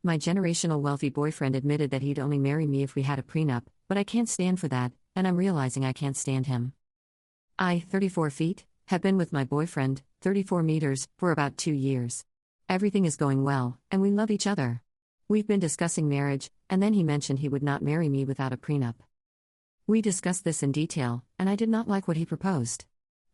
My generational wealthy boyfriend admitted that he'd only marry me if we had a prenup, but I can't stand for that, and I'm realizing I can't stand him. I, 34 feet, have been with my boyfriend, 34 meters, for about 2 years. Everything is going well, and we love each other. We've been discussing marriage, and then he mentioned he would not marry me without a prenup. We discussed this in detail, and I did not like what he proposed.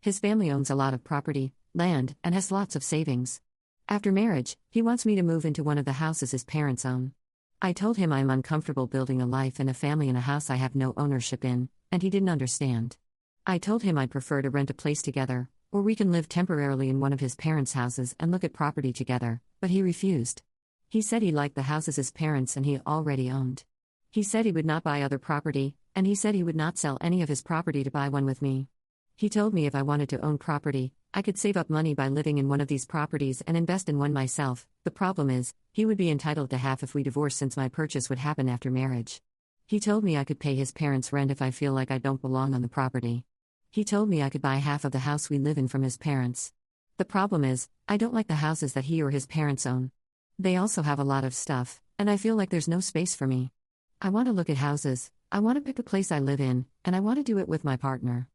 His family owns a lot of property, land, and has lots of savings. After marriage, he wants me to move into one of the houses his parents own. I told him I'm uncomfortable building a life and a family in a house I have no ownership in, and he didn't understand. I told him I'd prefer to rent a place together, or we can live temporarily in one of his parents' houses and look at property together, but he refused. He said he liked the houses his parents and he already owned. He said he would not buy other property, and he said he would not sell any of his property to buy one with me. He told me if I wanted to own property, I could save up money by living in one of these properties and invest in one myself. The problem is, he would be entitled to half if we divorced since my purchase would happen after marriage. He told me I could pay his parents' rent if I feel like I don't belong on the property. He told me I could buy half of the house we live in from his parents. The problem is, I don't like the houses that he or his parents own. They also have a lot of stuff, and I feel like there's no space for me. I want to look at houses, I want to pick a place I live in, and I want to do it with my partner.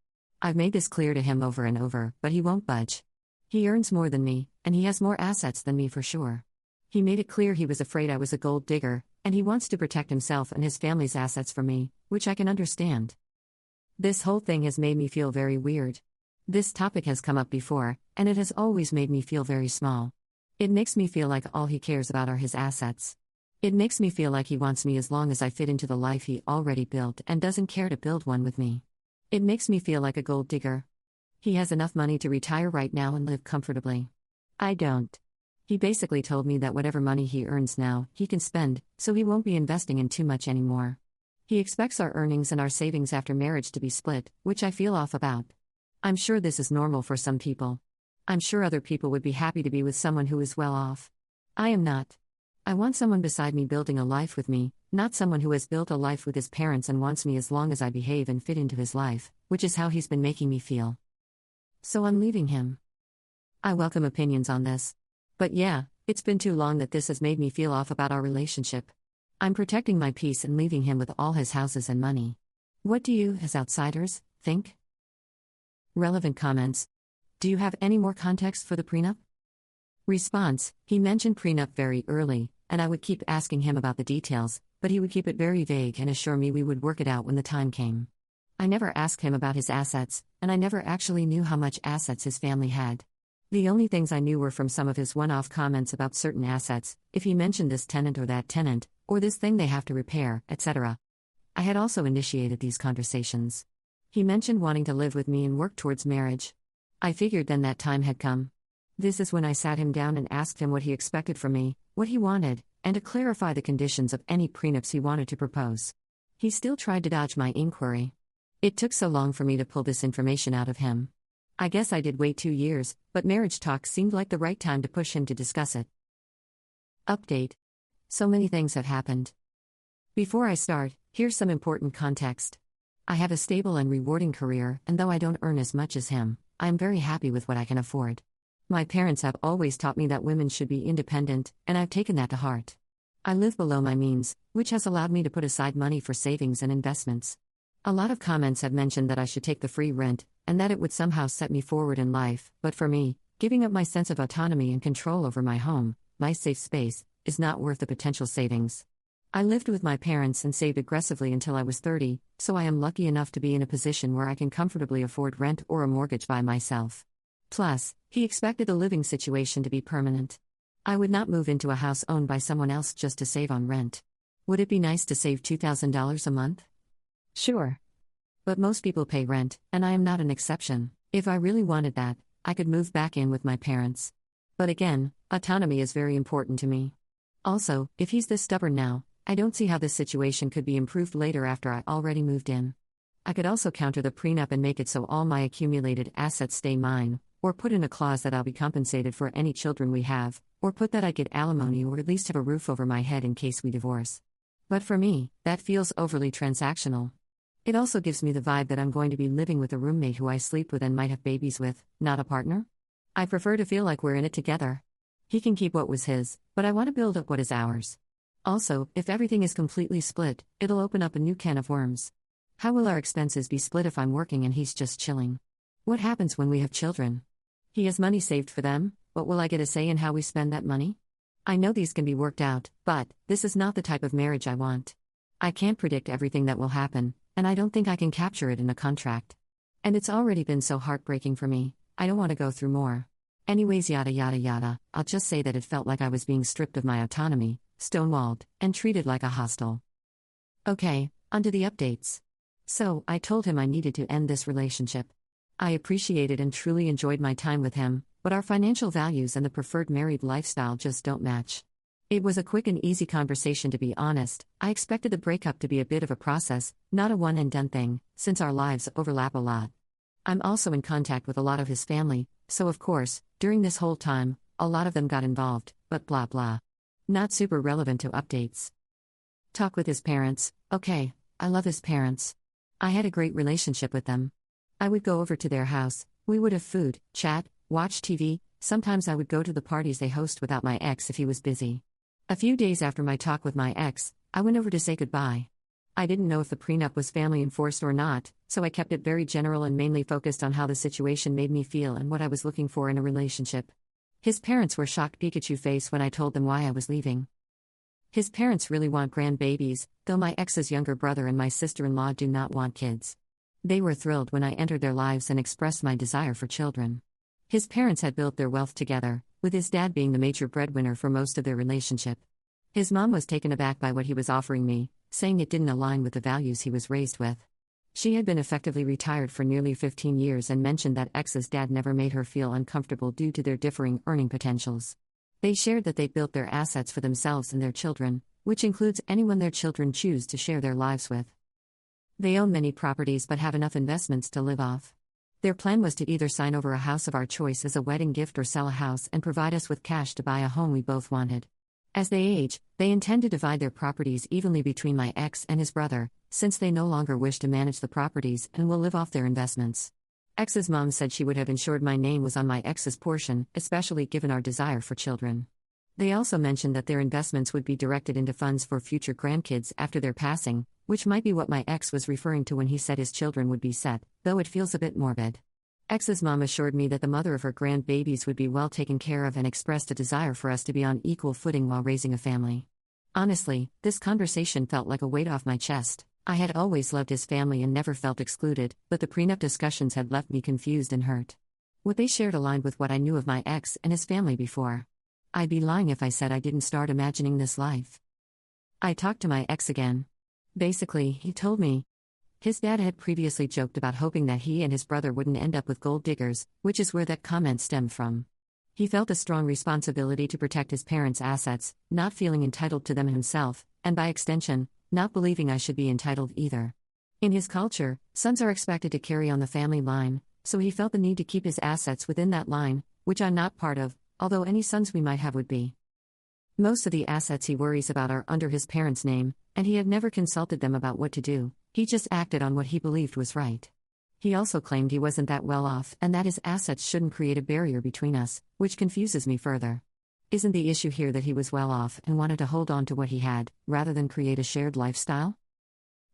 I've made this clear to him over and over, but he won't budge. He earns more than me, and he has more assets than me for sure. He made it clear he was afraid I was a gold digger, and he wants to protect himself and his family's assets from me, which I can understand. This whole thing has made me feel very weird. This topic has come up before, and it has always made me feel very small. It makes me feel like all he cares about are his assets. It makes me feel like he wants me as long as I fit into the life he already built and doesn't care to build one with me. It makes me feel like a gold digger. He has enough money to retire right now and live comfortably. I don't. He basically told me that whatever money he earns now, he can spend, so he won't be investing in too much anymore. He expects our earnings and our savings after marriage to be split, which I feel off about. I'm sure this is normal for some people. I'm sure other people would be happy to be with someone who is well off. I am not. I want someone beside me building a life with me, not someone who has built a life with his parents and wants me as long as I behave and fit into his life, which is how he's been making me feel. So I'm leaving him. I welcome opinions on this. But yeah, it's been too long that this has made me feel off about our relationship. I'm protecting my peace and leaving him with all his houses and money. What do you, as outsiders, think? Relevant comments. Do you have any more context for the prenup? Response: he mentioned prenup very early, and I would keep asking him about the details, but he would keep it very vague and assure me we would work it out when the time came. I never asked him about his assets, and I never actually knew how much assets his family had. The only things I knew were from some of his one-off comments about certain assets, if he mentioned this tenant or that tenant, or this thing they have to repair, etc. I had also initiated these conversations. He mentioned wanting to live with me and work towards marriage. I figured then that time had come. This is when I sat him down and asked him what he expected from me, what he wanted, and to clarify the conditions of any prenups he wanted to propose. He still tried to dodge my inquiry. It took so long for me to pull this information out of him. I guess I did wait 2 years, but marriage talk seemed like the right time to push him to discuss it. Update. So many things have happened. Before I start, here's some important context. I have a stable and rewarding career, and though I don't earn as much as him, I am very happy with what I can afford. My parents have always taught me that women should be independent, and I've taken that to heart. I live below my means, which has allowed me to put aside money for savings and investments. A lot of comments have mentioned that I should take the free rent, and that it would somehow set me forward in life, but for me, giving up my sense of autonomy and control over my home, my safe space, is not worth the potential savings. I lived with my parents and saved aggressively until I was 30, so I am lucky enough to be in a position where I can comfortably afford rent or a mortgage by myself. Plus, he expected the living situation to be permanent. I would not move into a house owned by someone else just to save on rent. Would it be nice to save $2,000 a month? Sure. But most people pay rent, and I am not an exception. If I really wanted that, I could move back in with my parents. But again, autonomy is very important to me. Also, if he's this stubborn now, I don't see how this situation could be improved later after I already moved in. I could also counter the prenup and make it so all my accumulated assets stay mine, or put in a clause that I'll be compensated for any children we have, or put that I get alimony or at least have a roof over my head in case we divorce. But for me, that feels overly transactional. It also gives me the vibe that I'm going to be living with a roommate who I sleep with and might have babies with, not a partner. I prefer to feel like we're in it together. He can keep what was his, but I want to build up what is ours. Also, if everything is completely split, it'll open up a new can of worms. How will our expenses be split if I'm working and he's just chilling? What happens when we have children? He has money saved for them, but will I get a say in how we spend that money? I know these can be worked out, but this is not the type of marriage I want. I can't predict everything that will happen, and I don't think I can capture it in a contract. And it's already been so heartbreaking for me, I don't want to go through more. Anyways, yada yada yada, I'll just say that it felt like I was being stripped of my autonomy, stonewalled, and treated like a hostel. Okay, onto the updates. So, I told him I needed to end this relationship. I appreciated and truly enjoyed my time with him, but our financial values and the preferred married lifestyle just don't match. It was a quick and easy conversation, to be honest. I expected the breakup to be a bit of a process, not a one-and-done thing, since our lives overlap a lot. I'm also in contact with a lot of his family, so of course, during this whole time, a lot of them got involved, but blah blah. Not super relevant to updates. Talk with his parents. Okay, I love his parents. I had a great relationship with them. I would go over to their house, we would have food, chat, watch TV, sometimes I would go to the parties they host without my ex if he was busy. A few days after my talk with my ex, I went over to say goodbye. I didn't know if the prenup was family enforced or not, so I kept it very general and mainly focused on how the situation made me feel and what I was looking for in a relationship. His parents were shocked Pikachu face when I told them why I was leaving. His parents really want grandbabies, though my ex's younger brother and my sister-in-law do not want kids. They were thrilled when I entered their lives and expressed my desire for children. His parents had built their wealth together, with his dad being the major breadwinner for most of their relationship. His mom was taken aback by what he was offering me, saying it didn't align with the values he was raised with. She had been effectively retired for nearly 15 years and mentioned that ex's dad never made her feel uncomfortable due to their differing earning potentials. They shared that they built their assets for themselves and their children, which includes anyone their children choose to share their lives with. They own many properties but have enough investments to live off. Their plan was to either sign over a house of our choice as a wedding gift or sell a house and provide us with cash to buy a home we both wanted. As they age, they intend to divide their properties evenly between my ex and his brother, since they no longer wish to manage the properties and will live off their investments. Ex's mom said she would have ensured my name was on my ex's portion, especially given our desire for children. They also mentioned that their investments would be directed into funds for future grandkids after their passing, which might be what my ex was referring to when he said his children would be set, though it feels a bit morbid. Ex's mom assured me that the mother of her grandbabies would be well taken care of and expressed a desire for us to be on equal footing while raising a family. Honestly, this conversation felt like a weight off my chest. I had always loved his family and never felt excluded, but the prenup discussions had left me confused and hurt. What they shared aligned with what I knew of my ex and his family before. I'd be lying if I said I didn't start imagining this life. I talked to my ex again. Basically, he told me his dad had previously joked about hoping that he and his brother wouldn't end up with gold diggers, which is where that comment stemmed from. He felt a strong responsibility to protect his parents' assets, not feeling entitled to them himself, and by extension, not believing I should be entitled either. In his culture, sons are expected to carry on the family line, so he felt the need to keep his assets within that line, which I'm not part of, although any sons we might have would be. Most of the assets he worries about are under his parents' name, and he had never consulted them about what to do, he just acted on what he believed was right. He also claimed he wasn't that well off and that his assets shouldn't create a barrier between us, which confuses me further. Isn't the issue here that he was well off and wanted to hold on to what he had, rather than create a shared lifestyle?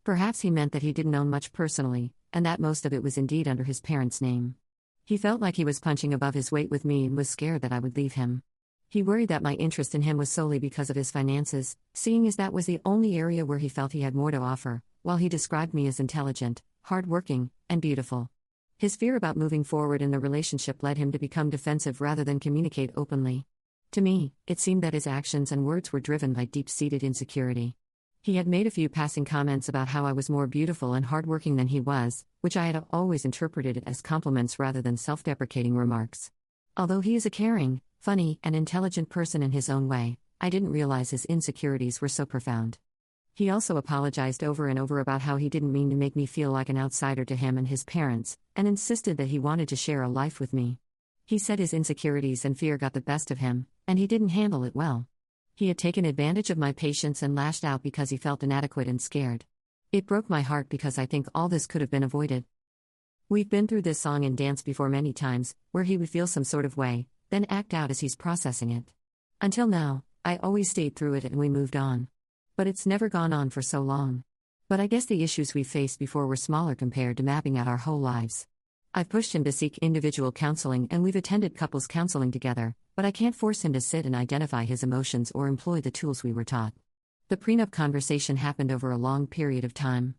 Perhaps he meant that he didn't own much personally, and that most of it was indeed under his parents' name. He felt like he was punching above his weight with me and was scared that I would leave him. He worried that my interest in him was solely because of his finances, seeing as that was the only area where he felt he had more to offer, while he described me as intelligent, hardworking, and beautiful. His fear about moving forward in the relationship led him to become defensive rather than communicate openly. To me, it seemed that his actions and words were driven by deep-seated insecurity. He had made a few passing comments about how I was more beautiful and hardworking than he was, which I had always interpreted as compliments rather than self-deprecating remarks. Although he is a caring, funny, and intelligent person in his own way, I didn't realize his insecurities were so profound. He also apologized over and over about how he didn't mean to make me feel like an outsider to him and his parents, and insisted that he wanted to share a life with me. He said his insecurities and fear got the best of him, and he didn't handle it well. He had taken advantage of my patience and lashed out because he felt inadequate and scared. It broke my heart because I think all this could have been avoided. We've been through this song and dance before many times, where he would feel some sort of way, then act out as he's processing it. Until now, I always stayed through it and we moved on. But it's never gone on for so long. But I guess the issues we faced before were smaller compared to mapping out our whole lives. I've pushed him to seek individual counseling and we've attended couples counseling together, but I can't force him to sit and identify his emotions or employ the tools we were taught. The prenup conversation happened over a long period of time.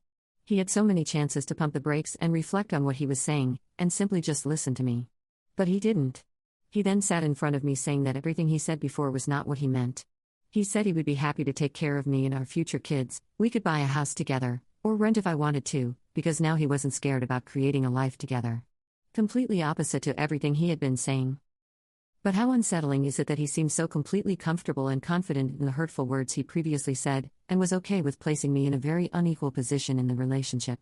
He had so many chances to pump the brakes and reflect on what he was saying, and simply just listen to me. But he didn't. He then sat in front of me saying that everything he said before was not what he meant. He said he would be happy to take care of me and our future kids, we could buy a house together, or rent if I wanted to, because now he wasn't scared about creating a life together. Completely opposite to everything he had been saying. But how unsettling is it that he seemed so completely comfortable and confident in the hurtful words he previously said, and was okay with placing me in a very unequal position in the relationship.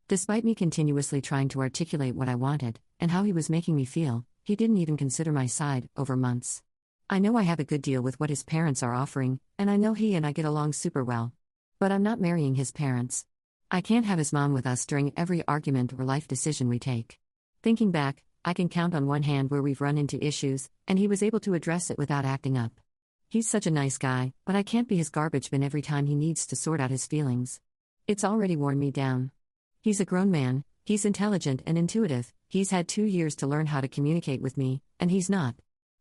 Despite me continuously trying to articulate what I wanted, and how he was making me feel, he didn't even consider my side, over months. I know I have a good deal with what his parents are offering, and I know he and I get along super well. But I'm not marrying his parents. I can't have his mom with us during every argument or life decision we take. Thinking back, I can count on one hand where we've run into issues, and he was able to address it without acting up. He's such a nice guy, but I can't be his garbage bin every time he needs to sort out his feelings. It's already worn me down. He's a grown man, he's intelligent and intuitive, he's had 2 years to learn how to communicate with me, and he's not.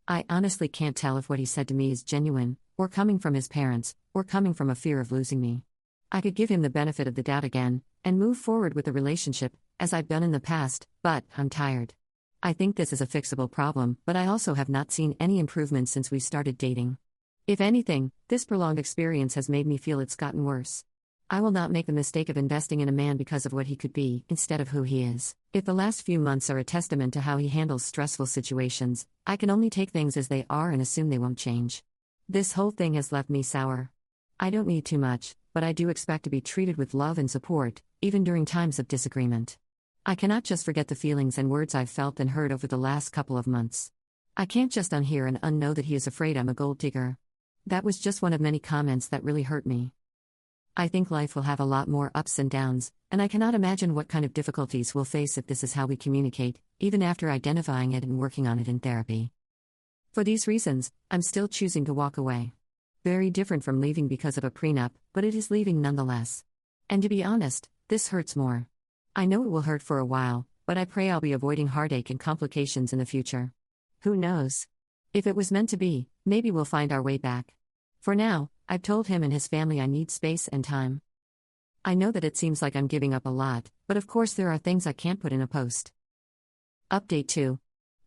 I honestly can't tell if what he said to me is genuine, or coming from his parents, or coming from a fear of losing me. I could give him the benefit of the doubt again, and move forward with the relationship, as I've done in the past, but I'm tired. I think this is a fixable problem, but I also have not seen any improvement since we started dating. If anything, this prolonged experience has made me feel it's gotten worse. I will not make the mistake of investing in a man because of what he could be, instead of who he is. If the last few months are a testament to how he handles stressful situations, I can only take things as they are and assume they won't change. This whole thing has left me sour. I don't need too much, but I do expect to be treated with love and support, even during times of disagreement. I cannot just forget the feelings and words I've felt and heard over the last couple of months. I can't just unhear and unknow that he is afraid I'm a gold digger. That was just one of many comments that really hurt me. I think life will have a lot more ups and downs, and I cannot imagine what kind of difficulties we'll face if this is how we communicate, even after identifying it and working on it in therapy. For these reasons, I'm still choosing to walk away. Very different from leaving because of a prenup, but it is leaving nonetheless. And to be honest, this hurts more. I know it will hurt for a while, but I pray I'll be avoiding heartache and complications in the future. Who knows? If it was meant to be, maybe we'll find our way back. For now, I've told him and his family I need space and time. I know that it seems like I'm giving up a lot, but of course there are things I can't put in a post. Update 2.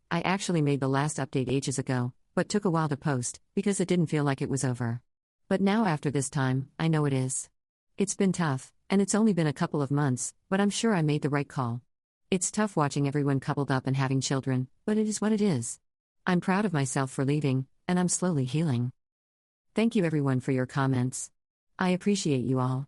I actually made the last update ages ago, but took a while to post, because it didn't feel like it was over. But now after this time, I know it is. It's been tough, and it's only been a couple of months, but I'm sure I made the right call. It's tough watching everyone coupled up and having children, but it is what it is. I'm proud of myself for leaving, and I'm slowly healing. Thank you everyone for your comments. I appreciate you all.